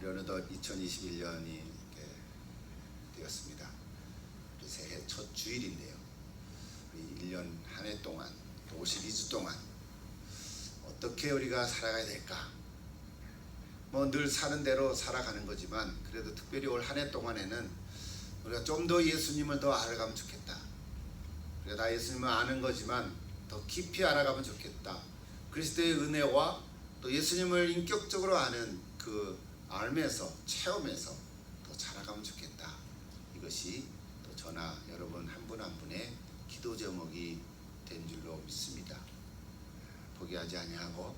우리 어느덧 2021년이 되었습니다. 우리 새해 첫 주일인데요. 우리 1년 한 해 동안, 또 52주 동안 어떻게 우리가 살아가야 될까? 뭐 늘 사는 대로 살아가는 거지만 그래도 특별히 올 한 해 동안에는 우리가 좀 더 예수님을 더 알아가면 좋겠다. 우리가 다 예수님을 아는 거지만 더 깊이 알아가면 좋겠다. 그리스도의 은혜와 또 예수님을 인격적으로 아는 그 알면서 체험해서 더 자라가면 좋겠다. 이것이 또 저나 여러분 한 분 한 분의 기도 제목이 된 줄로 믿습니다. 포기하지 아니하고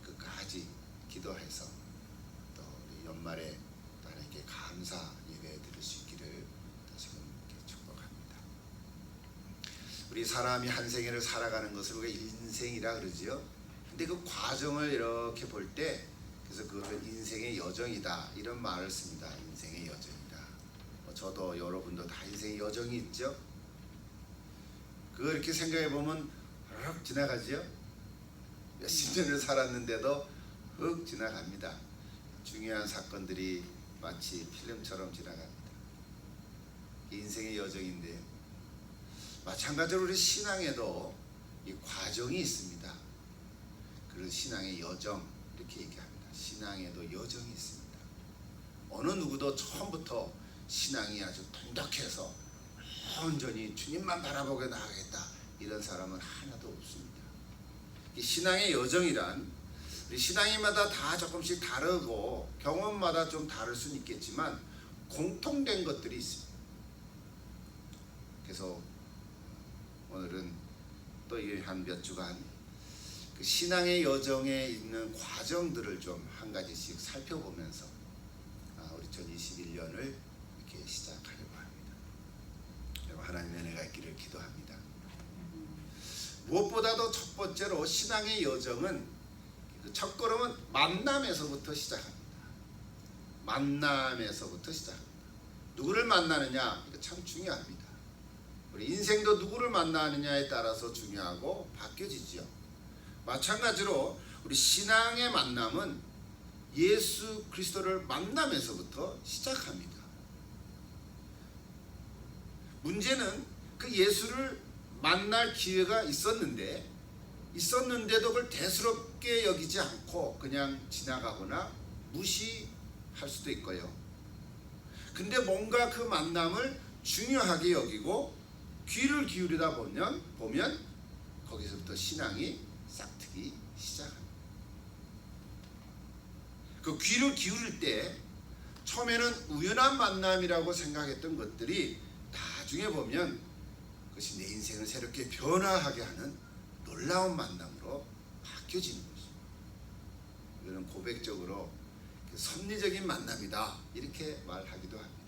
끝까지 기도해서 또 우리 연말에 하나님께 감사 예배 드릴 수 있기를 다시금 축복합니다. 우리 사람이 한 생애를 살아가는 것을 우리가 인생이라 그러지요. 근데 그 과정을 이렇게 볼 때 그래서 그것을 인생의 여정이다 이런 말을 씁니다. 인생의 여정이다. 저도 여러분도 다 인생의 여정이 있죠. 그거 이렇게 생각해 보면 훅 지나가지요. 몇십 년을 살았는데도 훅 지나갑니다. 중요한 사건들이 마치 필름처럼 지나갑니다. 인생의 여정인데 마찬가지로 우리 신앙에도 이 과정이 있습니다. 그래서 신앙의 여정 이렇게 얘기합니다. 신앙에도 여정이 있습니다. 어느 누구도 처음부터 신앙이 아주 통독해서 온전히 주님만 바라보게 나가겠다 이런 사람은 하나도 없습니다. 이 신앙의 여정이란 우리 신앙인마다 다 조금씩 다르고 경험마다 좀 다를 수는 있겠지만 공통된 것들이 있습니다. 그래서 오늘은 또 한 몇 주간 그 신앙의 여정에 있는 과정들을 좀 한 가지씩 살펴보면서 우리 2021년을 이렇게 시작하려고 합니다. 하나님의 은혜가 있기를 기도합니다. 무엇보다도 첫 번째로 신앙의 여정은 첫 걸음은 만남에서부터 시작합니다. 만남에서부터 시작합니다. 누구를 만나느냐 이거 참 중요합니다. 우리 인생도 누구를 만나느냐에 따라서 중요하고 바뀌어지죠. 마찬가지로 우리 신앙의 만남은 예수 그리스도를 만나면서부터 시작합니다. 문제는 그 예수를 만날 기회가 있었는데도 그걸 대수롭게 여기지 않고 그냥 지나가거나 무시할 수도 있고요. 근데 뭔가 그 만남을 중요하게 여기고 귀를 기울이다 보면 거기서부터 신앙이 싹트기 시작합니다. 그 귀를 기울일 때 처음에는 우연한 만남이라고 생각했던 것들이 나중에 보면 그것이 내 인생을 새롭게 변화하게 하는 놀라운 만남으로 바뀌어지는 것이죠. 이거는 고백적으로 섭리적인 만남이다 이렇게 말하기도 합니다.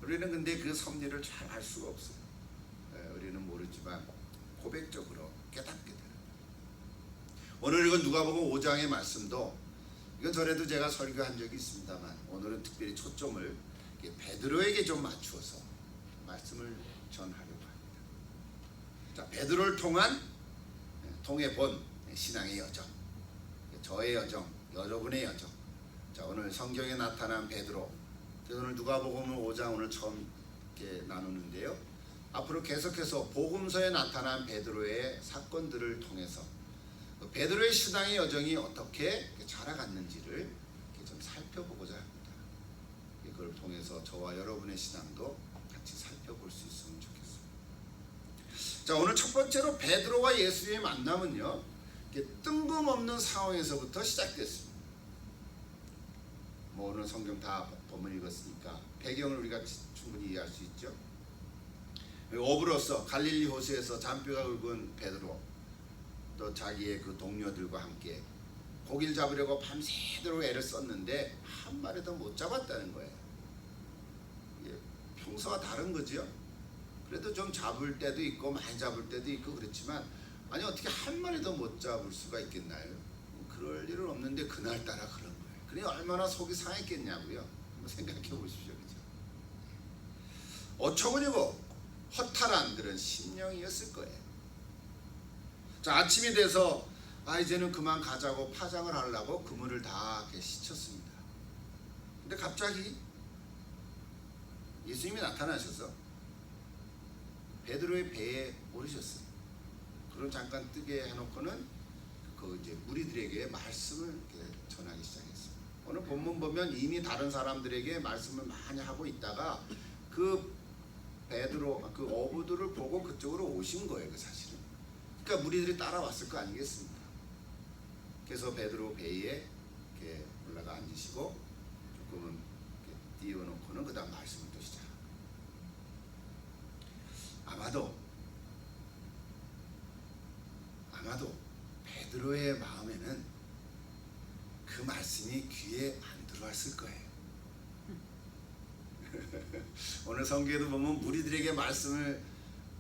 우리는 근데 그 섭리를 잘 알 수가 없어요. 우리는 모르지만 고백적으로 깨닫게 되는 거예요. 오늘 이건 누가복음 5장의 말씀도 이건 전에도 제가 설교한 적이 있습니다만 오늘은 특별히 초점을 베드로에게 좀 맞추어서 말씀을 전하려고 합니다. 자, 베드로를 통해 본 신앙의 여정, 저의 여정, 여러분의 여정. 자, 오늘 성경에 나타난 베드로. 오늘 누가복음 5장 오늘 처음 이렇게 나누는데요. 앞으로 계속해서 복음서에 나타난 베드로의 사건들을 통해서 베드로의 신앙의 여정이 어떻게 자라갔는지를 좀 살펴보고자 합니다. 이걸 통해서 저와 여러분의 신앙도 같이 살펴볼 수 있으면 좋겠습니다. 자, 오늘 첫 번째로 베드로와 예수의 만남은요, 뜬금없는 상황에서부터 시작됐습니다. 뭐 오늘 성경 다 본문 읽었으니까 배경을 우리가 충분히 이해할 수 있죠. 어부로서 갈릴리 호수에서 잔뼈가 굵은 베드로, 또 자기의 그 동료들과 함께 고기를 잡으려고 밤새도록 애를 썼는데 한 마리도 못 잡았다는 거예요. 이게 평소와 다른 거죠. 그래도 좀 잡을 때도 있고 많이 잡을 때도 있고 그렇지만 아니 어떻게 한 마리도 못 잡을 수가 있겠나요? 그럴 일은 없는데 그날따라 그런 거예요. 그래 얼마나 속이 상했겠냐고요. 한번 생각해 보십시오. 그죠? 어처구니고 허탈한 그런 심령이었을 거예요. 자, 아침이 돼서 이제는 그만 가자고 파장을 하려고 그물을 다 이렇게 씻었습니다. 근데 갑자기 예수님이 나타나셔서 베드로의 배에 오르셨어요. 그럼 잠깐 뜨게 해놓고는 그 이제 무리들에게 말씀을 이렇게 전하기 시작했어요. 오늘 본문 보면 이미 다른 사람들에게 말씀을 많이 하고 있다가 그 베드로 그 어부들을 보고 그쪽으로 오신 거예요. 그 사실은. 그러니까 무리들이 따라왔을 거 아니겠습니까? 그래서 베드로 배에 이렇게 올라가 앉으시고 조금은 이렇게 띄워놓고는 그다음 말씀을 또 시작. 아마도 베드로의 마음에는 그 말씀이 귀에 안 들어왔을 거예요. 오늘 성경에도 보면 무리들에게 말씀을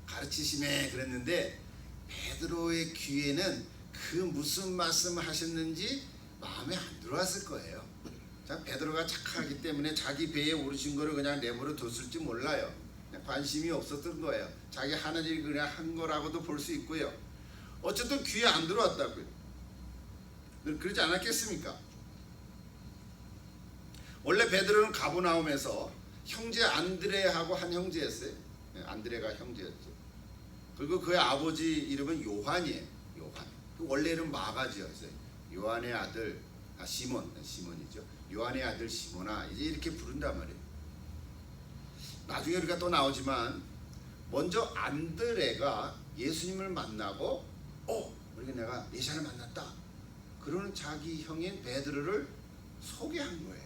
가르치시네 그랬는데 베드로의 귀에는 그 무슨 말씀을 하셨는지 마음에 안 들어왔을 거예요. 자, 베드로가 착하기 때문에 자기 배에 오르신 거를 그냥 내버려 뒀을지 몰라요. 그냥 관심이 없었던 거예요. 자기 하는 일 그냥 한 거라고도 볼 수 있고요. 어쨌든 귀에 안 들어왔다고요. 그러지 않았겠습니까? 원래 베드로는 가버나움에서 형제 안드레하고 한 형제였어요. 안드레가 형제였죠. 그리고 그의 아버지 이름은 요한이에요. 요한. 원래 이름 마가지였어요. 요한의 아들 시몬이죠. 요한의 아들 시몬아 이제 이렇게 부른단 말이에요. 나중에 우리가 또 나오지만 먼저 안드레가 예수님을 만나고 우리가 내가 메시아를 만났다. 그러는 자기 형인 베드로를 소개한 거예요.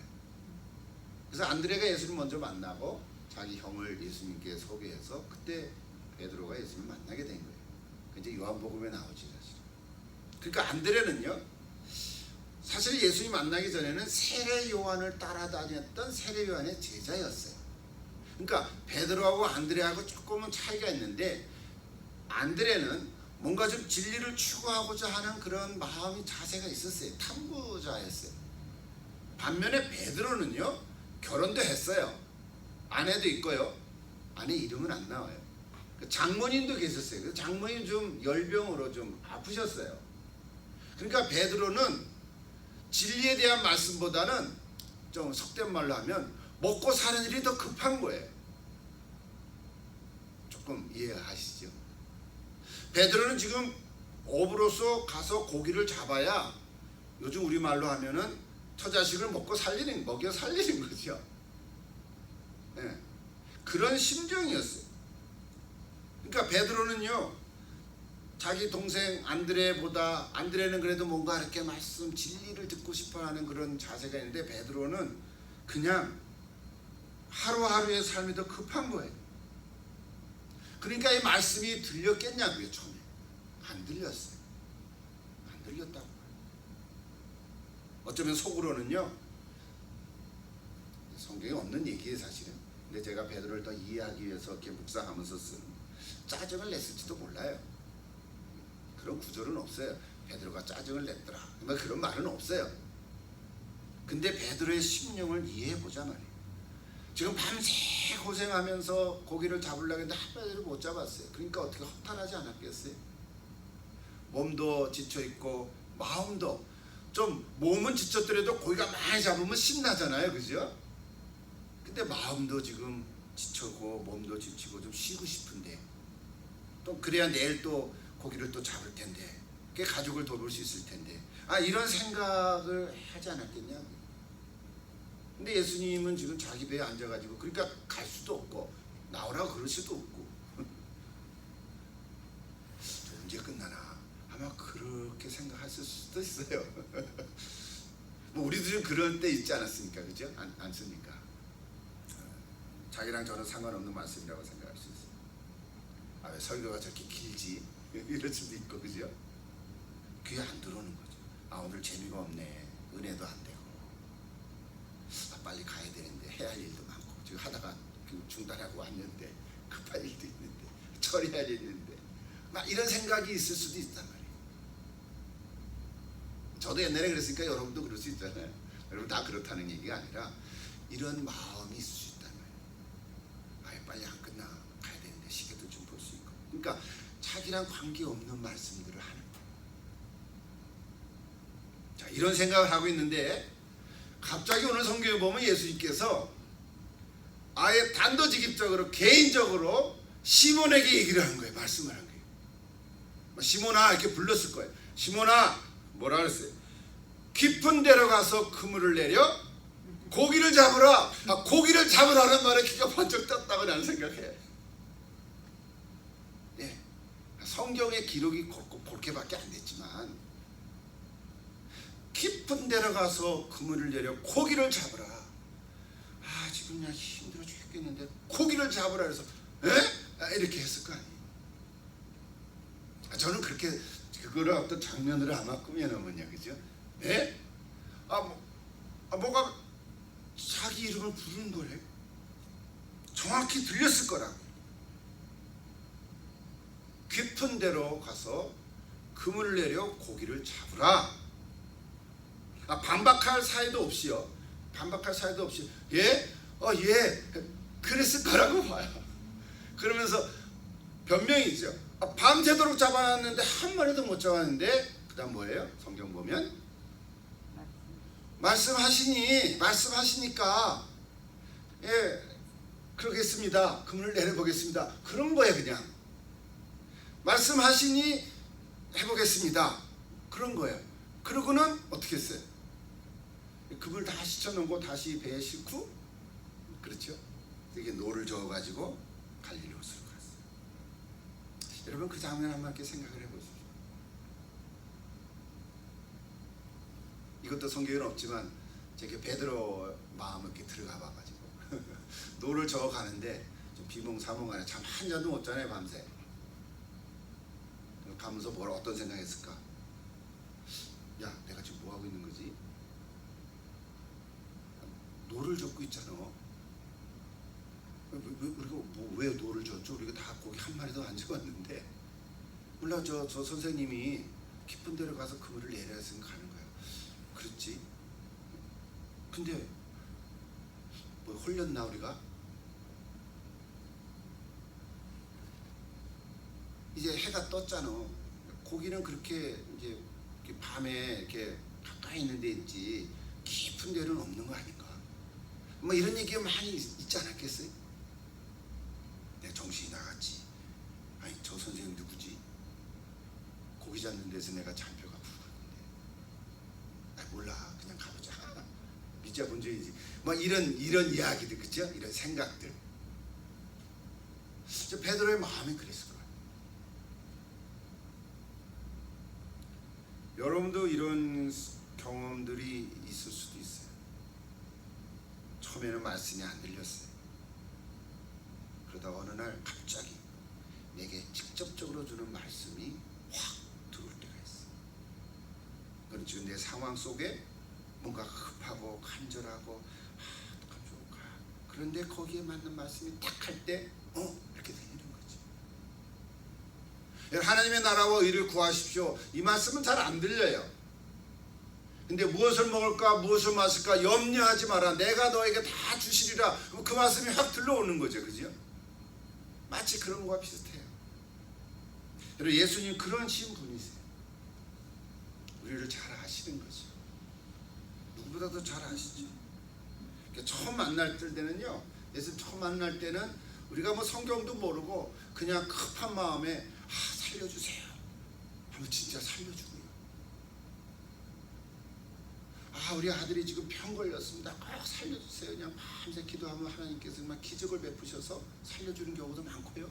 그래서 안드레가 예수님 먼저 만나고 자기 형을 예수님께 소개해서 그때 베드로가 예수님을 만나게 된 거예요. 이제 요한복음에 나오지 사실. 그러니까 안드레는요. 사실 예수님 만나기 전에는 세례 요한을 따라다녔던 세례 요한의 제자였어요. 그러니까 베드로하고 안드레하고 조금은 차이가 있는데 안드레는 뭔가 좀 진리를 추구하고자 하는 그런 마음이 자세가 있었어요. 탐구자였어요. 반면에 베드로는요. 결혼도 했어요. 아내도 있고요. 아내 이름은 안 나와요. 장모님도 계셨어요. 그 장모님 좀 열병으로 좀 아프셨어요. 그러니까 베드로는 진리에 대한 말씀보다는 좀 속된 말로 하면 먹고 사는 일이 더 급한 거예요. 조금 이해하시죠? 베드로는 지금 어부로서 가서 고기를 잡아야 요즘 우리말로 하면은 처자식을 먹여 살리는 거죠. 네. 그런 심정이었어요. 그러니까 베드로는요, 자기 동생 안드레보다 안드레는 그래도 뭔가 이렇게 말씀 진리를 듣고 싶어하는 그런 자세가 있는데 베드로는 그냥 하루하루의 삶이 더 급한 거예요. 그러니까 이 말씀이 들렸겠냐고요. 처음에 안 들렸어요. 안 들렸다고. 어쩌면 속으로는요, 성경에 없는 얘기예요 사실은. 근데 제가 베드로를 더 이해하기 위해서 이렇게 묵상하면서 쓴 짜증을 냈을지도 몰라요. 그런 구절은 없어요. 베드로가 짜증을 냈더라 그런 말은 없어요. 근데 베드로의 심령을 이해해보자 말이에요. 지금 밤새 고생하면서 고기를 잡으려고 했는데 한 마리를 못 잡았어요. 그러니까 어떻게 허탈하지 않았겠어요? 몸도 지쳐있고 마음도 좀, 몸은 지쳤더라도 고기가 많이 잡으면 신나잖아요. 그죠? 근데 마음도 지금 지쳤고 몸도 지치고 좀 쉬고 싶은데 또 그래야 내일 또 고기를 또 잡을 텐데 가족을 돌볼 수 있을 텐데 이런 생각을 하지 않았겠냐. 근데 예수님은 지금 자기 배에 앉아가지고 그러니까 갈 수도 없고 나오라고 그럴 수도 없고 언제 끝나나 아마 그렇게 생각했을 수도 있어요. 뭐 우리들은 그런 때 있지 않았습니까? 그죠? 않습니까? 자기랑 저는 상관없는 말씀이라고 생각할 수 있어요. 왜 설교가 저렇게 길지? 이럴 수도 있고 그죠? 귀에 안 들어오는 거죠. 오늘 재미가 없네. 은혜도 안 되고 빨리 가야 되는데 해야 할 일도 많고 지금 하다가 중단하고 왔는데 급할 일도 있는데 처리할 일이 있는데 막 이런 생각이 있을 수도 있단 말이에요. 저도 옛날에 그랬으니까 여러분도 그럴 수 있잖아요. 여러분 다 그렇다는 얘기가 아니라 이런 마음이 있을 수 있단 말이에요. 빨리 안 끝나 가야 되는데 시계도 좀 볼 수 있고 그러니까 자기랑 관계없는 말씀들을 하는 거예요. 자, 이런 생각을 하고 있는데 갑자기 오늘 성경에 보면 예수님께서 아예 단도직입적으로 개인적으로 시몬에게 얘기를 한 거예요. 말씀을 한 거예요. 시몬아 이렇게 불렀을 거예요. 시몬아 뭐라 그랬어요? 깊은 데로 가서 그물을 내려 고기를 잡으라. 고기를 잡으라는 말에 귀가 번쩍 떴다고 나는 생각해. 네. 성경의 기록이 그렇게밖에 안 됐지만 깊은 데로 가서 그물을 내려 고기를 잡으라. 지금 그냥 힘들어 죽겠는데 고기를 잡으라 해서 이렇게 했을 거 아니에요. 저는 그렇게 그거를 어떤 장면으로 아마 꾸며놓으면요, 그죠? 네? 뭐가 자기 이름을 부르는 거래. 정확히 들렸을 거라고. 깊은 데로 가서 그물을 내려 고기를 잡으라. 반박할 사이도 없이요. 반박할 사이도 없이 예? 그랬을 거라고 봐요. 그러면서 변명이죠. 밤새도록 잡아놨는데 한 마리도 못 잡았는데 그 다음 뭐예요? 성경 보면 말씀하시니까 그러겠습니다. 그물을 내려보겠습니다. 그런 거예요. 그냥 말씀하시니 해보겠습니다. 그런 거예요. 그러고는 어떻게 했어요? 그물 다 씻어놓고 다시 배에 싣고, 그렇죠? 이게 노를 저어가지고 갈릴리로 갔어요. 여러분 그 장면 한번 이렇게 생각을 해보십시오. 이것도 성경에는 없지만 제가 베드로 마음을 이렇게 들어가 봐가지고 노를 저어가는데 좀 비몽사몽하네. 잠 한 잔도 못 자네 밤새. 가면서 어떤 생각했을까? 야, 내가 지금 뭐 하고 있는 거지? 노를 젓고 있잖아. 우리가 왜 노를 젓죠? 우리가 다 고기 한 마리도 안 잡았는데. 몰라, 저 선생님이 깊은 데로 가서 그물을 내려야 해서 가는 거야. 그렇지? 근데 뭐 홀렸나 우리가? 이제 해가 떴잖아. 고기는 그렇게 이제 밤에 이렇게 가까이 있는 데 있지 깊은 데는 없는 거 아닌가? 뭐 이런 얘기가 많이 있지 않았겠어요? 내 정신이 나갔지. 아니 저 선생님 누구지? 고기 잡는 데서 내가 잔표가 부르는데. 몰라, 그냥 가보자. 믿자 본전이지. 뭐 이런 이야기들, 그죠? 이런 생각들. 베드로의 마음이 그랬을 거예요. 여러분도 이런 경험들이 있을 수도 있어요. 처음에는 말씀이 안 들렸어요. 그러다 어느 날 갑자기 내게 직접적으로 주는 말씀이 확 들어올 때가 있어. 그건 지금 내 상황 속에 뭔가 급하고 간절하고 그런데 거기에 맞는 말씀이 딱 할 때 이렇게 들리는 거지. 하나님의 나라와 의를 구하십시오. 이 말씀은 잘 안 들려요. 근데 무엇을 먹을까 무엇을 마실까 염려하지 마라. 내가 너에게 다 주시리라. 그 말씀이 확 들려오는 거죠. 그죠? 마치 그런 거와 비슷해요. 여러분 예수님 그런 신분이세요. 우리를 잘 아시는 거죠. 누구보다도 잘 아시죠. 처음 만날 때는요, 예수님 처음 만날 때는 우리가 뭐 성경도 모르고 그냥 급한 마음에 살려주세요 하면 진짜 살려주고요. 우리 아들이 지금 병 걸렸습니다. 꼭 살려주세요. 그냥 밤새 기도하면 하나님께서 정말 기적을 베푸셔서 살려주는 경우도 많고요.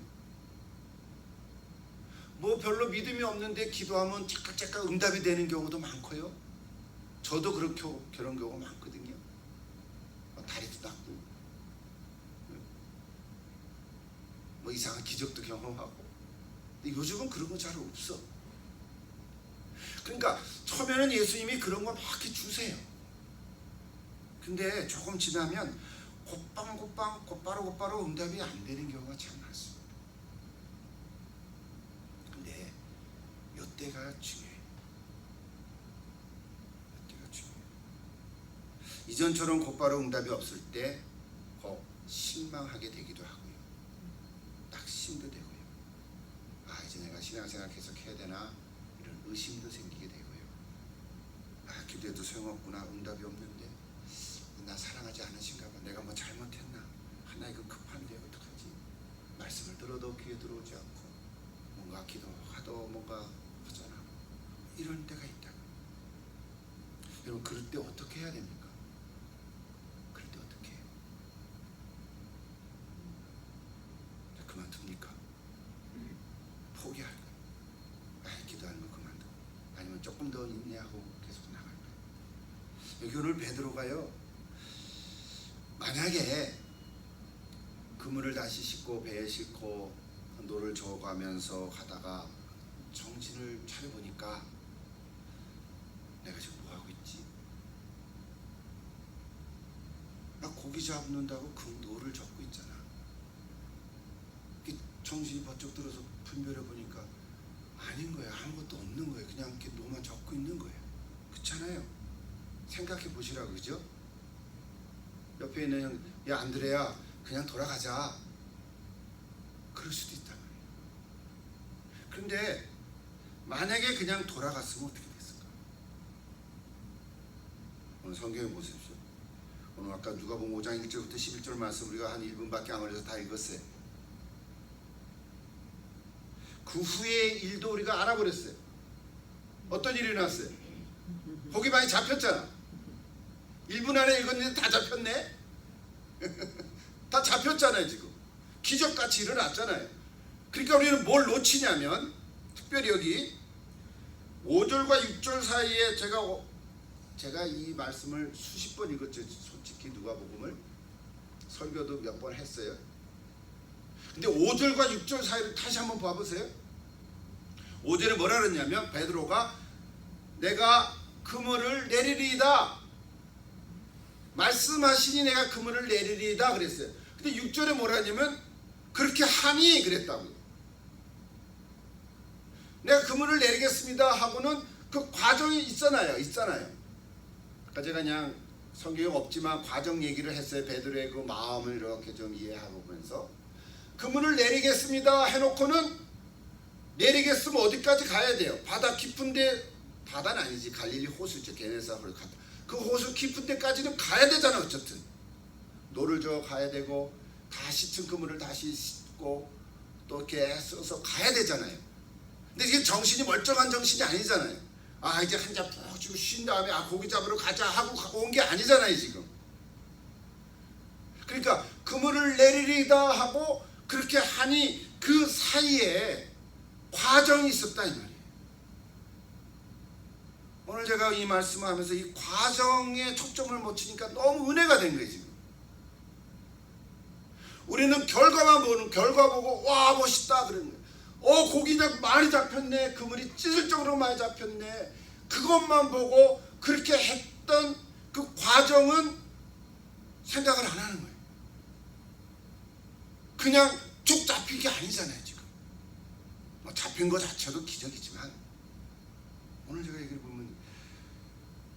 뭐 별로 믿음이 없는데 기도하면 째깍째깍 응답이 되는 경우도 많고요. 저도 그런 경우가 많거든요. 다리도 닦고 뭐 이상한 기적도 경험하고. 근데 요즘은 그런 거 잘 없어. 그러니까 처음에는 예수님이 그런 거 막 이렇게 주세요. 근데 조금 지나면 곧바로 응답이 안 되는 경우가 참 많습니다. 근데 이때가 중요해요. 이때가 중요해요. 이전처럼 곧바로 응답이 없을 때 실망하게 되기도 하고요. 낙심도 되고요. 이제 내가 신앙생활 계속 해야 되나 이런 의심도 생기게 되고요. 기도해도 소용없구나, 응답이 없는데. 나 사랑하지 않으신가 봐. 내가 뭐 잘못했나? 하나 이거 급한데 어떡하지? 말씀을 들어도 귀에 들어오지 않고 뭔가 기도하도 뭔가 하잖아. 이런 때가 있다. 여러분 그럴 때 어떻게 해야 됩니까? 그럴 때 어떻게 해요? 그만둡니까? 포기할까요? 기도하는 거 그만두고 아니면 조금 더 인내하고 계속 나갈까요? 여기 오늘 베드로가요, 만약에 그물을 다시 싣고 배에 싣고 노를 저어가면서 가다가 정신을 차려보니까 내가 지금 뭐하고 있지? 나 고기 잡는다고 그 노를 젓고 있잖아. 정신이 번쩍 들어서 분별해 보니까 아닌 거야. 아무것도 없는 거예요. 그냥 이렇게 노만 젓고 있는 거예요. 그렇잖아요. 생각해 보시라고. 그죠? 옆에 있는 형, 야 안드레야 그냥 돌아가자. 그럴 수도 있단 말이에요. 그런데 만약에 그냥 돌아갔으면 어떻게 됐을까? 오늘 성경에 보십시오. 오늘 아까 누가복음 5장 1절부터 11절 말씀 우리가 한 1분밖에 안 걸려서 다 읽었어요. 그 후의 일도 우리가 알아버렸어요. 어떤 일이 났어요? 고기 많이 잡혔잖아. 1분 안에 읽었는데 다 잡혔네. 다 잡혔잖아요. 지금 기적같이 일어났잖아요. 그러니까 우리는 뭘 놓치냐면 특별히 여기 5절과 6절 사이에 제가 이 말씀을 수십 번 읽었죠. 솔직히 누가복음을 설교도 몇 번 했어요. 근데 5절과 6절 사이를 다시 한번 봐보세요. 5절에 뭐라 그랬냐면 베드로가 내가 그물을 내리리이다. 말씀하시니 내가 그물을 내리리이다 그랬어요. 근데 6절에 뭐라 하냐면 그렇게 하니 그랬다고요. 내가 그물을 내리겠습니다 하고는 그 과정이 있잖아요. 그러니까 제가 그냥 성경 없지만 과정 얘기를 했어요. 베드로의 그 마음을 이렇게 좀 이해하면서 그물을 내리겠습니다 해놓고는 내리겠으면 어디까지 가야 돼요? 바다 깊은데, 바다는 아니지, 갈릴리 호수죠. 게네사로 갔다. 그 호수 깊은 데까지는 가야 되잖아. 어쨌든 노를 저어 가야 되고 다 씻은 그물을 다시 씻고 또 이렇게 써서 가야 되잖아요. 근데 이게 정신이 멀쩡한 정신이 아니잖아요. 아 이제 한 잔 푹 쥐고 쉰 다음에 아 고기 잡으러 가자 하고 온 게 아니잖아요 지금. 그러니까 그물을 내리리다 하고 그렇게 하니 그 사이에 과정이 있었다 이 말이에요. 오늘 제가 이 말씀을 하면서 이 과정에 초점을 못 치니까 너무 은혜가 된 거예요 지금. 우리는 결과만 보는, 결과 보고 와 멋있다 그러는 거예요. 고기 많이 잡혔네, 그물이 찢을 정도로 많이 잡혔네, 그것만 보고 그렇게 했던 그 과정은 생각을 안 하는 거예요. 그냥 쭉 잡힌 게 아니잖아요 지금. 뭐 잡힌 거 자체도 기적이지만 오늘 제가 얘기를 보면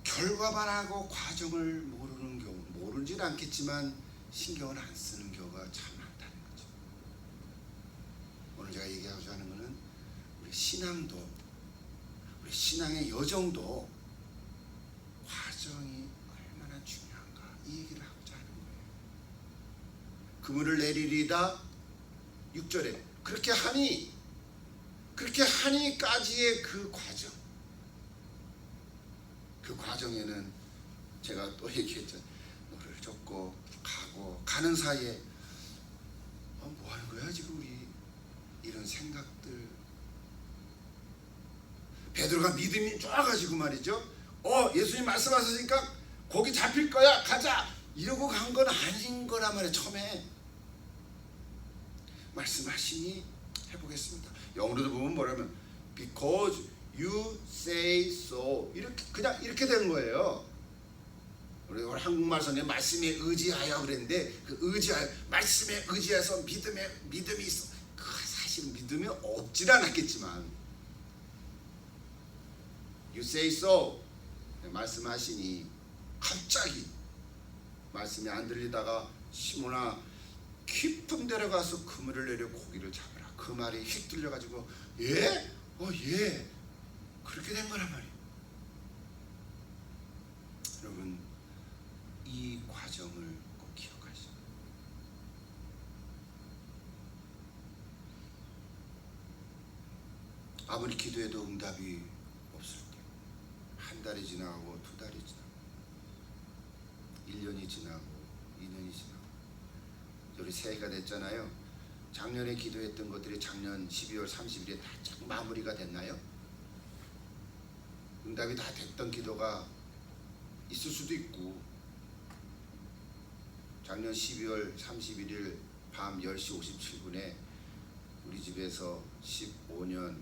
결과만 하고 과정을 모르는 경우, 모르진 않겠지만 신경을 안 쓰는 경우가 참 많다는 거죠. 오늘 제가 얘기하고자 하는 것은 우리 신앙도, 우리 신앙의 여정도 과정이 얼마나 중요한가 이 얘기를 하고자 하는 거예요. 그물을 내리리다 6절에 그렇게 하니까지의 그 과정, 그 과정에는 제가 또 얘기했죠. 노를 젓고 가고 가는 사이에 뭐 하는 거야 지금 우리, 이런 생각들. 베드로가 믿음이 좋아가지고 말이죠. 예수님 말씀하셨으니까 고기 잡힐 거야 가자 이러고 간 건 아닌 거란 말이에요. 처음에 말씀하시니 해보겠습니다. 영어로도 보면 뭐라면 because you say so 이렇게 그냥 이렇게 된 거예요. 우리 한국말 성경에 말씀에 의지하여 그랬는데 그 의지하여, 말씀에 의지해서 믿음이 있어. 사실 믿음이 없질 않았겠지만 you say so 말씀하시니 갑자기 말씀이 안 들리다가 시몬아 깊은 데로 가서 그물을 내려 고기를 잡으라. 그 말이 휙 들려가지고 예? 예. 그렇게 된 거란 말이에요. 여러분 이 과정을 꼭 기억하시고, 아무리 기도해도 응답이 없을 때, 한 달이 지나고 두 달이 지나고 1년이 지나고 2년이 지나고, 우리 새해가 됐잖아요. 작년에 기도했던 것들이 작년 12월 30일에 다 마무리가 됐나요? 응답이 다 됐던 기도가 있을 수도 있고, 작년 12월 31일 밤 10시 57분에 우리 집에서 15년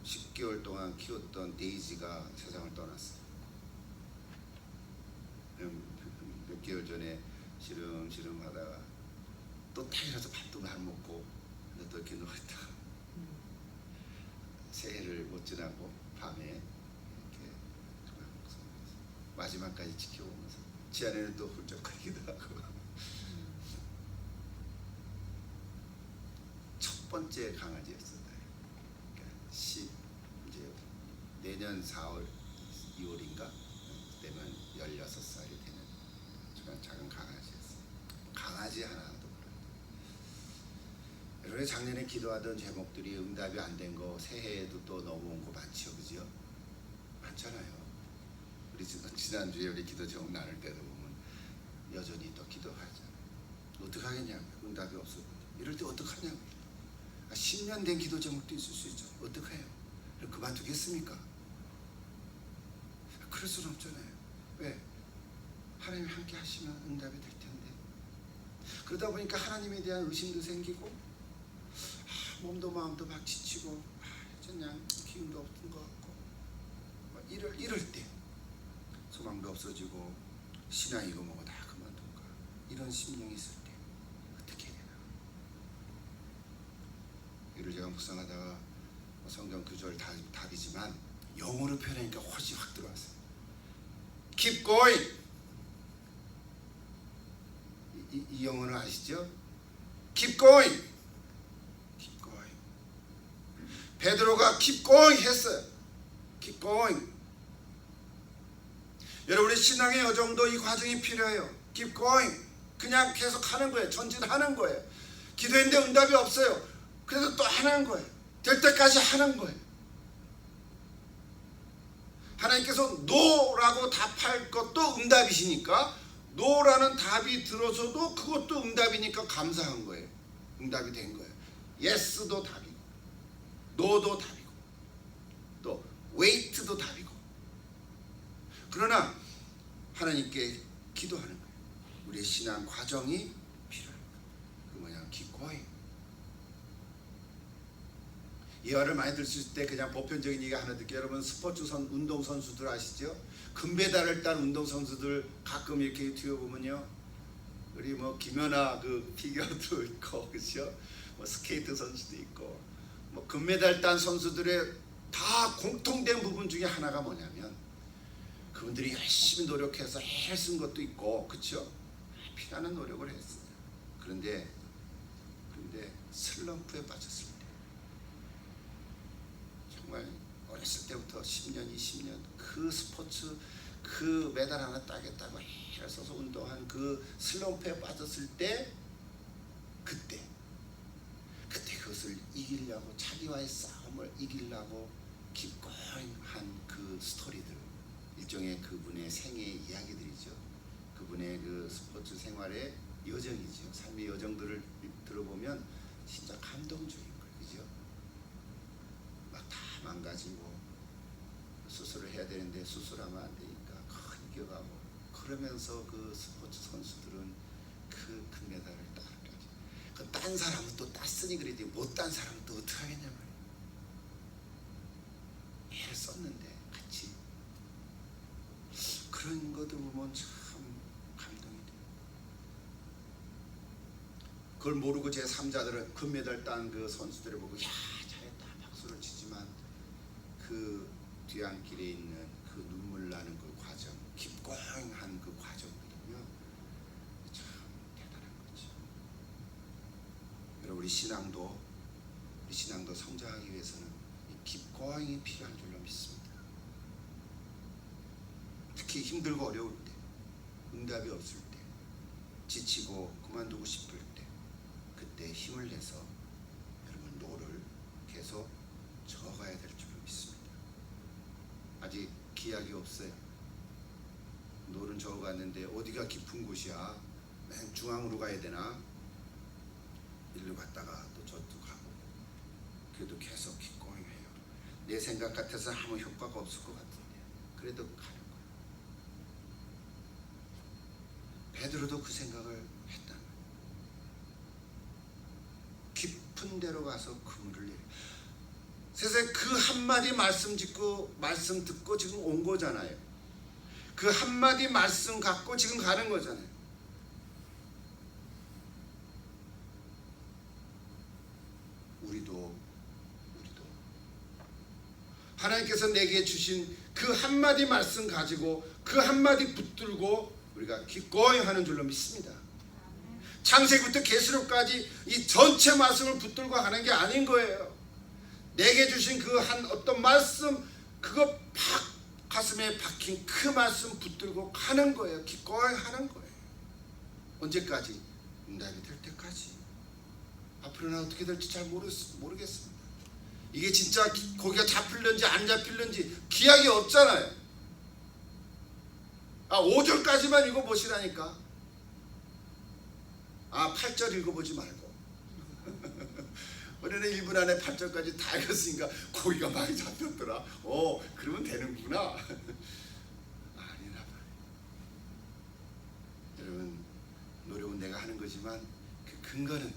10개월 동안 키웠던 데이지가 세상을 떠났어요. 몇 개월 전에 시름시름 하다가 또 타일러서 밥도 안 먹고 또 이렇게 누워있다가 새해를 못 지나고 밤에 이렇게 마지막까지 지켜보면서 지 안에는 또 훌쩍거리기도 하고. 첫 번째 강아지였어요. 그러니까 이제 내년 4월 2월인가 되면 16살이 되는 정말 작은 강아지였어요. 강아지 하나도. 여러분, 작년에 기도하던 제목들이 응답이 안 된 거 새해에도 또 넘어온 거 많죠, 그죠? 많잖아요. 우리 지난주에 우리 기도 제목 나눌 때도 보면 여전히 또 기도하잖아요. 어떡하겠냐고요. 응답이 없어. 이럴 때 어떡하냐고요. 10년 된 기도 제목도 있을 수 있죠. 어떡해요? 그만두겠습니까? 그럴 수는 없잖아요. 왜? 하나님이 함께 하시면 응답이 될 텐데. 그러다 보니까 하나님에 대한 의심도 생기고, 몸도 마음도 막 지치고, 그냥 기운도 없는 것 같고, 이럴 때 소망도 없어지고, 신앙 이거 뭐고 다 그만둔가, 이런 심령이 있을 때 어떻게 해야 되나. 이를 제가 묵상하다가 성경 구절 답이지만 영어로 표현하니까 훨씬 확 들어왔어요. Keep going. 이 영어는 아시죠? Keep going. Keep going. 베드로가 keep going 했어요. Keep going. 여러분의 신앙의 여정도 이 과정이 필요해요. Keep going. 그냥 계속 하는 거예요. 전진하는 거예요. 기도했는데 응답이 없어요. 그래서 또 하는 거예요. 될 때까지 하는 거예요. 하나님께서 노라고 답할 것도 응답이시니까, 노라는 답이 들어서도 그것도 응답이니까 감사한 거예요. 응답이 된 거예요. 예스도 답이고, 노도 답이고, 또 웨이트도 답이고. 그러나 하나님께 기도하는 거예요. 우리의 신앙 과정이 필요한 거예요. 그 뭐냐, 기꺼이. 이 말을 많이 들으실 때 그냥 보편적인 얘기 하나 듣게, 여러분 스포츠 운동 선수들 아시죠? 금메달을 딴 운동 선수들 가끔 이렇게 유튜브 보면요, 우리 뭐 김연아 그 피겨도 있고, 그렇죠? 뭐 스케이트 선수도 있고, 뭐 금메달 딴 선수들의 다 공통된 부분 중에 하나가 뭐냐면, 그분들이 열심히 노력해서 애를 쓴 것도 있고, 그렇죠? 피나는 노력을 했어요. 그런데 슬럼프에 빠졌을 때, 정말 어렸을 때부터 10년, 20년 그 스포츠 그 메달 하나 따겠다고 애를 써서 운동한 그 슬럼프에 빠졌을 때, 그때 그것을 이기려고, 자기와의 싸움을 이기려고 기꺼이한 그 스토리들, 일종의 그분의 생애의 이야기들이죠. 그분의 그 스포츠 생활의 여정이죠. 삶의 여정들을 들어보면 진짜 감동적인 거예요. 그죠? 막 다 망가지고 수술을 해야 되는데 수술하면 안 되니까 이겨가고, 그러면서 그 스포츠 선수들은 그 금메달을 따까지. 그 딴 사람은 또 땄으니 그래도 못 딴 사람은 또 어떻게 하겠냐 말이에요. 애를 썼는데 같이. 그런 것도 보면 참 감동이 돼요. 그걸 모르고 제 3자들은 금메달 딴 그 선수들을 보고 야 잘했다 박수를 치지만, 그 뒤안길에 있는 그 눈물 나는 그 과정, 기꺼이한 그 과정들은요 참 대단한 거죠. 여러분, 우리 신앙도 성장하기 위해서는 이 기꺼이 필요한 줄로 믿습니다. 특히 힘들고 어려울 때, 응답이 없을 때, 지치고 그만두고 싶을 때, 그때 힘을 내서 여러분 노를 계속 저어가야 될 줄 믿습니다. 아직 기약이 없어요. 노는 저어갔는데 어디가 깊은 곳이야? 맨 중앙으로 가야 되나? 일로 갔다가 또 저쪽 가고, 그래도 계속 기꺼이 해요. 내 생각 같아서 아무 효과가 없을 것 같은데 그래도 가는 거예요. 베드로도 그 생각을 했다는 거예요. 깊은 데로 가서 그물을 내려. 세상에 그 한마디 말씀 듣고 지금 온 거잖아요. 그 한마디 말씀 갖고 지금 가는 거잖아요. 우리도 하나님께서 내게 주신 그 한마디 말씀 가지고 그 한마디 붙들고 우리가 기꺼이 하는 줄로 믿습니다. 창세기부터 계시록까지 이 전체 말씀을 붙들고 하는 게 아닌 거예요. 내게 주신 그 한 어떤 말씀, 그거 팍 가슴에 박힌 그 말씀 붙들고 가는 거예요. 기꺼이 하는 거예요. 언제까지? 응답이 될 때까지. 앞으로는 어떻게 될지 잘 모르겠습니다. 이게 진짜 고기가 잡힐는지 안 잡힐는지 기약이 없잖아요. 5절까지만 읽어보시라니까. 8절 읽어보지 말고. 우리는 1분 안에 8절까지 다 읽었으니까 고기가 많이 잡혔더라. 그러면 되는구나. 아니라 말이에요. 여러분, 노력은 내가 하는 거지만 그 근거는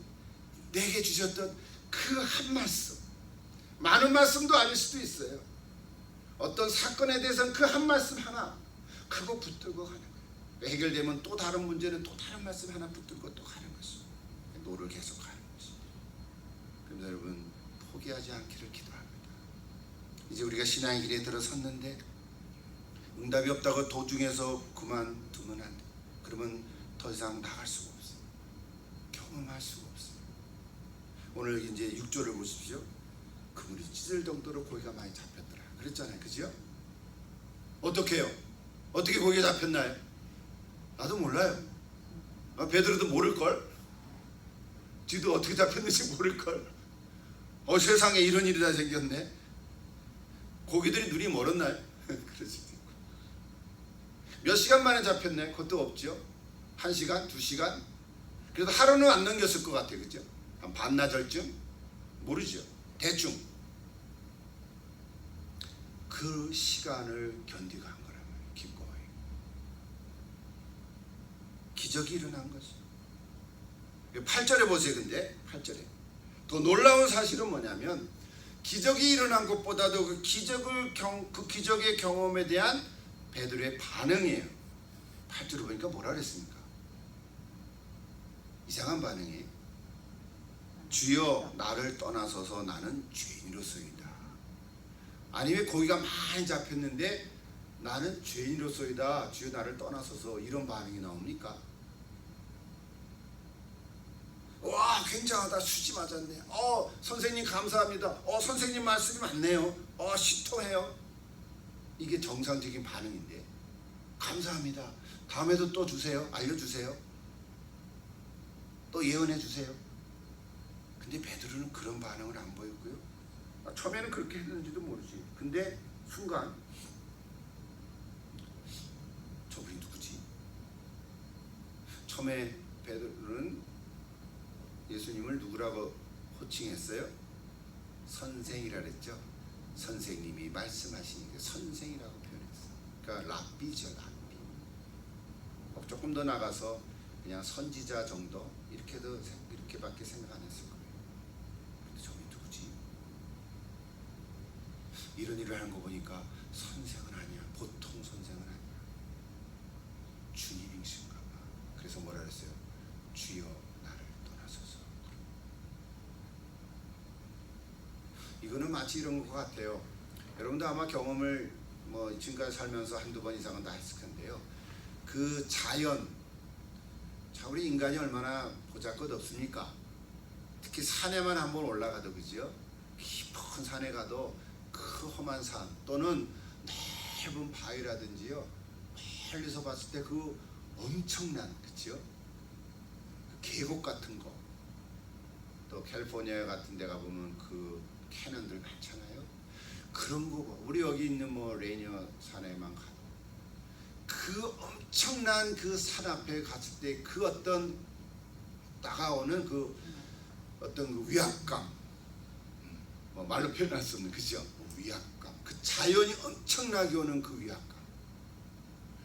내게 주셨던 그 한 말씀, 많은 말씀도 아닐 수도 있어요. 어떤 사건에 대해서는 그 한 말씀 하나, 그거 붙들고 가는 거예요. 해결되면 또 다른 문제는 또 다른 말씀 하나 붙들고 또 가는 것이죠. 노를 계속 가는 것이죠. 그럼 여러분, 포기하지 않기를 기도합니다. 이제 우리가 신앙의 길에 들어섰는데 응답이 없다고 도중에서 그만두면 안 돼. 그러면 더 이상 나갈 수가 없어요. 경험할 수가 없어요. 오늘 이제 6절을 보십시오. 그물이 찢을 정도로 고기가 많이 잡혔더라. 그랬잖아요. 그죠? 어떻게 해요? 어떻게 고기가 잡혔나요? 나도 몰라요. 베드로도 모를걸? 지도 어떻게 잡혔는지 모를걸? 세상에 이런 일이 다 생겼네. 고기들이 눈이 멀었나요? 그럴 수도 있고. 몇 시간 만에 잡혔네? 그것도 없죠. 1시간? 2시간? 그래도 하루는 안 넘겼을 것 같아요. 그죠? 한 반나절쯤? 모르죠. 대충. 그 시간을 견디고 한 거란 말이에요. 기꺼이. 기적이 일어난 거죠. 8절에 보세요. 근데 8절에 더 놀라운 사실은 뭐냐면 기적이 일어난 것보다도 그 기적의 경험에 대한 베드로의 반응이에요. 8절을 보니까 뭐라 그랬습니까? 이상한 반응이에요. 주여 나를 떠나소서 나는 죄인으로소이다. 아니 왜 고기가 많이 잡혔는데 나는 죄인으로소이다. 주여 나를 떠나소서 이런 반응이 나옵니까? 와 굉장하다. 수지 맞았네. 선생님 감사합니다. 선생님 말씀이 맞네요. 신통해요. 이게 정상적인 반응인데 감사합니다. 다음에도 또 주세요. 알려주세요. 또 예언해 주세요. 근데 베드로는 그런 반응을 안 보였고요. 처음에는 그렇게 했는지도 모르지. 근데 순간 저분이 누구지? 처음에 베드로는 예수님을 누구라고 호칭했어요? 선생이라 그랬죠. 선생님이 말씀하시니까 선생이라고 표현했어요. 그러니까 랍비죠. 랍비. 조금 더 나가서 그냥 선지자 정도 이렇게밖에 생각 안 했을 거예요. 근데 저분이 누구지? 이런 일을 하는 거 보니까 선생은 아니야. 보통 선생은 아니야. 주님이신가 봐. 그래서 뭐라 그랬어요? 주여 나를 떠나소서. 이거는 마치 이런 것 같아요. 여러분도 아마 경험을 지금까지 살면서 한두 번 이상은 다 했을 텐데요. 그 자연, 우리 인간이 얼마나 보잘것 없습니까? 특히 산에만 한번 올라가도 그죠? 깊은 산에 가도 그 험한 산 또는 넓은 바위라든지요, 멀리서 봤을 때 그 엄청난, 그죠? 계곡 같은 거, 또 캘리포니아 같은 데 가보면 그 캐년들 많잖아요. 그런 거 봐. 우리 여기 있는 뭐 레이니어 산에만 가도 그 엄청난 그 산 앞에 갔을 때 그 어떤 다가오는 그 어떤 그 위압감, 뭐 말로 표현할 수 없는, 그죠? 위압감, 그 자연이 엄청나게 오는 그 위압감.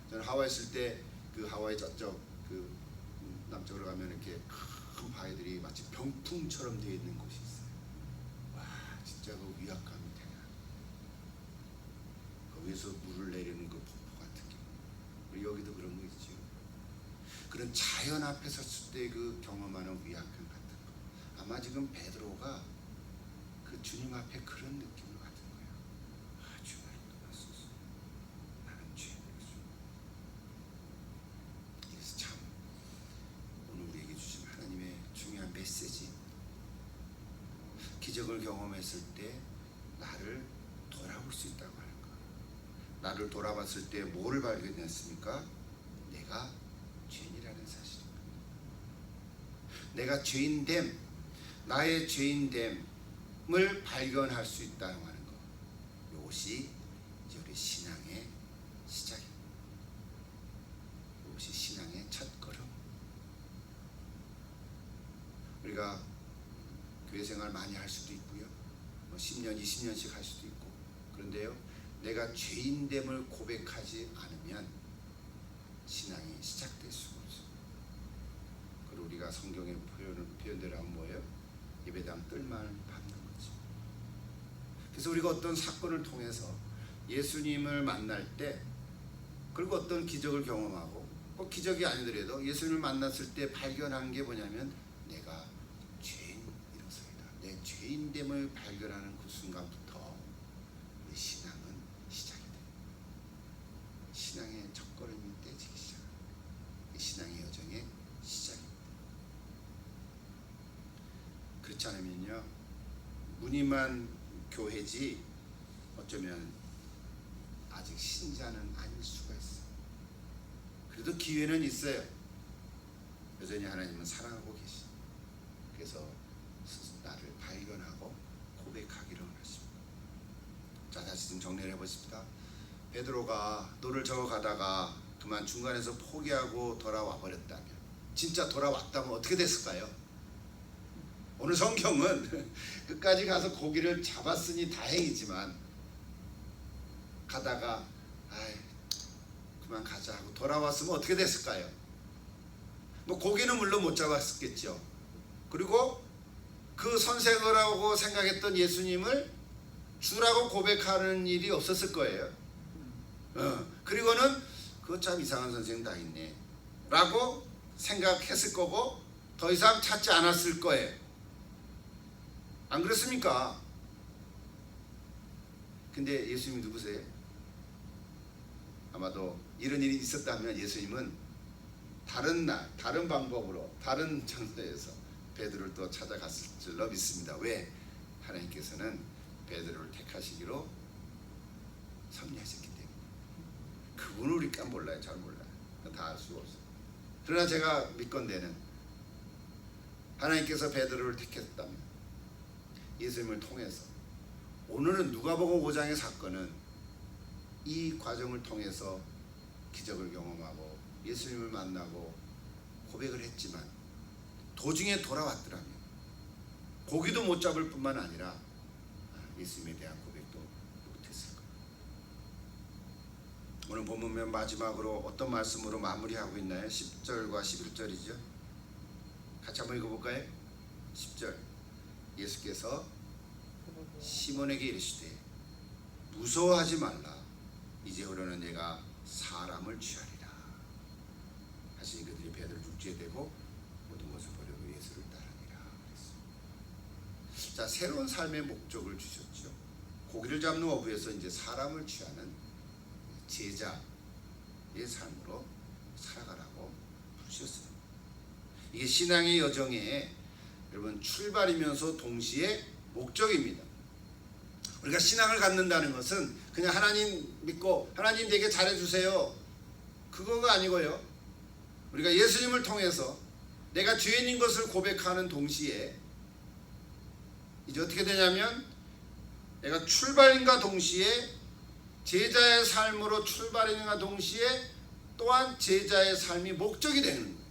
저는 하와이 있을 때 그 하와이 저쪽 그 남쪽으로 가면 이렇게 큰 바위들이 마치 병풍처럼 되어 있는 곳이 있어요. 와, 진짜 그 위압감이 대단해. 거기서 물을 내리는 그 폭포 같은 게, 우리 여기도 그런 거 있죠. 그런 자연 앞에 섰을 때 그 경험하는 위압감 같은 거. 아마 지금 베드로가 그 주님 앞에 그런 느낌을 받은 거예요. 아, 주님 떠났었어. 나는 죄인이었어. 그래서 참 오늘 우리에게 주신 하나님의 중요한 메시지, 기적을 경험했을 때 나를 돌아볼 수 있다고 하는 거. 나를 돌아봤을 때 뭐를 발견했습니까? 내가 죄인이라는 사실입니다. 내가 죄인됨, 나의 죄인됨을 발견할 수 있다고 하는 것, 이것이 이제 우리 신앙의 시작입니다. 이것이 신앙의 첫걸음. 우리가 교회 생활 많이 할 수도 있고요, 뭐 10년, 20년씩 할 수도 있고, 그런데요, 내가 죄인됨을 고백하지 않으면 신앙이 시작될 수가 없어요. 그리고 우리가 성경의 표현대로 하면 뭐예요? 예배당 뜰만 밟는 거죠. 그래서 우리가 어떤 사건을 통해서 예수님을 만날 때, 그리고 어떤 기적을 경험하고, 꼭 기적이 아니더라도 예수님을 만났을 때 발견한 게 뭐냐면 내가 죄인이로서이다. 내 죄인됨을 발견하는 그 순간부터 우리 신앙은 시작이 돼요. 신앙의 첫걸음이 떼지기 시작합니다. 신앙의 여정의 시작입니다. 그렇지 않으면요, 무늬만 교회지 어쩌면 아직 신자는 아닐 수가 있어요. 그래도 기회는 있어요. 여전히 하나님은 사랑하고 계시. 그래서 나를 발견하고 고백하기를 원하십니다. 자, 다시 좀 정리를 해보십시다. 베드로가 노를 저어가다가 그만 중간에서 포기하고 돌아와 버렸다면, 진짜 돌아왔다면 어떻게 됐을까요? 오늘 성경은 끝까지 가서 고기를 잡았으니 다행이지만, 가다가 아이 그만 가자 하고 돌아왔으면 어떻게 됐을까요? 뭐 고기는 물론 못 잡았겠죠. 그리고 그 선생이라고 생각했던 예수님을 주라고 고백하는 일이 없었을 거예요. 그리고는 그거 참 이상한 선생 다 있네 라고 생각했을 거고, 더 이상 찾지 않았을 거예요. 안 그렇습니까? 근데 예수님이 누구세요? 아마도 이런 일이 있었다면 예수님은 다른 날, 다른 방법으로, 다른 장소에서 베드로를 또 찾아갔을 줄로 믿습니다. 왜? 하나님께서는 베드로를 택하시기로 섭리하셨기 때문에. 그분은 우리가 몰라요. 잘 몰라요. 다 알 수가 없어요. 그러나 제가 믿건대는 하나님께서 베드로를 택했다면 예수님을 통해서, 오늘은 누가복음 5장의 사건은 이 과정을 통해서 기적을 경험하고 예수님을 만나고 고백을 했지만, 도중에 돌아왔더라면 고기도 못 잡을 뿐만 아니라 예수님에 대한 고백도 못했을 거예요. 오늘 본문 마지막으로 어떤 말씀으로 마무리하고 있나요? 10절과 11절이죠. 같이 한번 읽어볼까요? 10절, 예수께서 시몬에게 이르시되 무서워하지 말라. 이제 흐르는 내가 사람을 취하리라 하시니 그들이 베드로를 육지에 대고 모든 것을 버리고 예수를 따르니라 그랬습니다. 자, 새로운 삶의 목적을 주셨죠. 고기를 잡는 어부에서 이제 사람을 취하는 제자의 삶으로 살아가라고 부르셨어요. 이게 신앙의 여정에 여러분 출발이면서 동시에 목적입니다. 우리가 신앙을 갖는다는 것은 그냥 하나님 믿고 하나님 되게 잘해주세요, 그거가 아니고요, 우리가 예수님을 통해서 내가 죄인인 것을 고백하는 동시에 이제 어떻게 되냐면 내가 출발인과 동시에 제자의 삶으로 출발인과 동시에 또한 제자의 삶이 목적이 되는 거예요.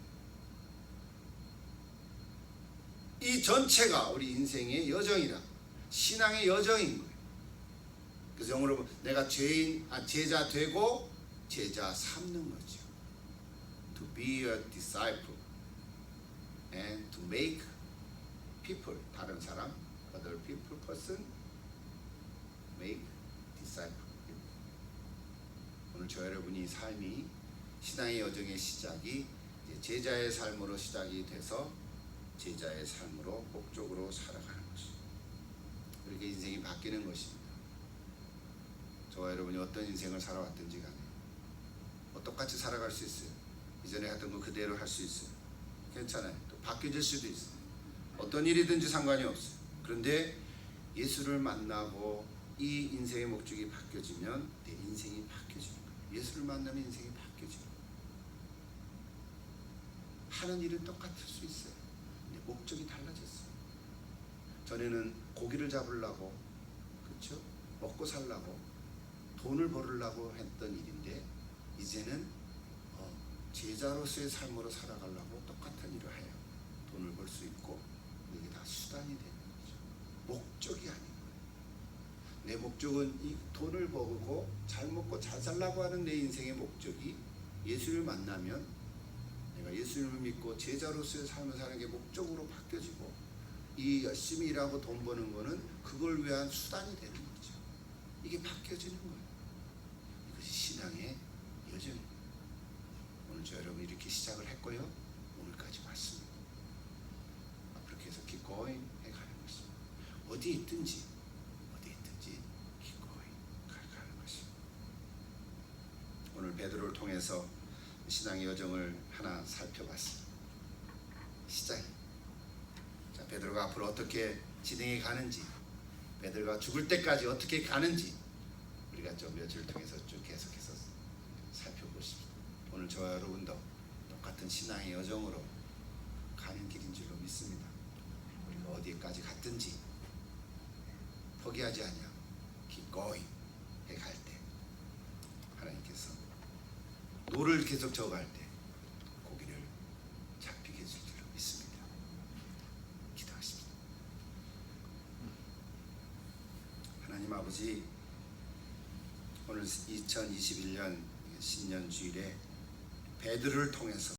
이 전체가 우리 인생의 여정이라 신앙의 여정인 거예요. 그래서 영어로 내가 제자 되고 제자 삼는 거죠. To be a disciple and to make people, 다른 사람, other people, person, make disciple. 오늘 저 여러분이 삶이 신앙의 여정의 시작이 제자의 삶으로 시작이 돼서 제자의 삶으로 목적으로 살아가는 것입니다. 그렇게 인생이 바뀌는 것입니다. 저와 여러분이 어떤 인생을 살아왔든지 간에 똑같이 살아갈 수 있어요. 이전에 하던 거 그대로 할 수 있어요. 괜찮아요. 또 바뀌어질 수도 있어요. 어떤 일이든지 상관이 없어요. 그런데 예수를 만나고 이 인생의 목적이 바뀌어지면 내 인생이 바뀌어지는 거예요. 예수를 만나면 인생이 바뀌어지는 거예요. 하는 일은 똑같을 수 있어요. 근데 목적이 달라졌어요. 전에는 고기를 잡으려고, 그렇죠? 먹고 살려고, 돈을 벌으려고 했던 일인데 이제는 제자로서의 삶으로 살아가려고 똑같은 일을 해요. 돈을 벌 수 있고 이게 다 수단이 되는 거죠. 목적이 아닌 거예요. 내 목적은 이 돈을 벌고 잘 먹고 잘 살라고 하는 내 인생의 목적이 예수를 만나면 내가 예수님을 믿고 제자로서의 삶을 사는 게 목적으로 바뀌어지고 이 열심히 일하고 돈 버는 거는 그걸 위한 수단이 되는 거죠. 이게 바뀌어지는 거예요. 이것이 신앙의 여정입니다. 오늘 저 여러분 이렇게 시작을 했고요. 오늘까지 왔습니다. 앞으로 계속 keep going 해가는 것입니다. 어디에 있든지 keep going 가는 것입니다. 오늘 베드로를 통해서 신앙의 여정을 하나 살펴봤습니다. 시작. 자, 베드로가 앞으로 어떻게 진행해 가는지, 베드로가 죽을 때까지 어떻게 가는지 우리가 좀 며칠을 통해서 쭉 계속해서 살펴보십니다. 오늘 저와 여러분도 똑같은 신앙의 여정으로 가는 길인 줄로 믿습니다. 우리가 어디까지 갔든지 포기하지 않냐 keep going 해갈 때 하나님께서 노를 계속 저어갈 때 고기를 잡히게 해줄 줄로 믿습니다. 기도하십니다. 하나님 아버지, 오늘 2021년 신년 주일에 베드로를 통해서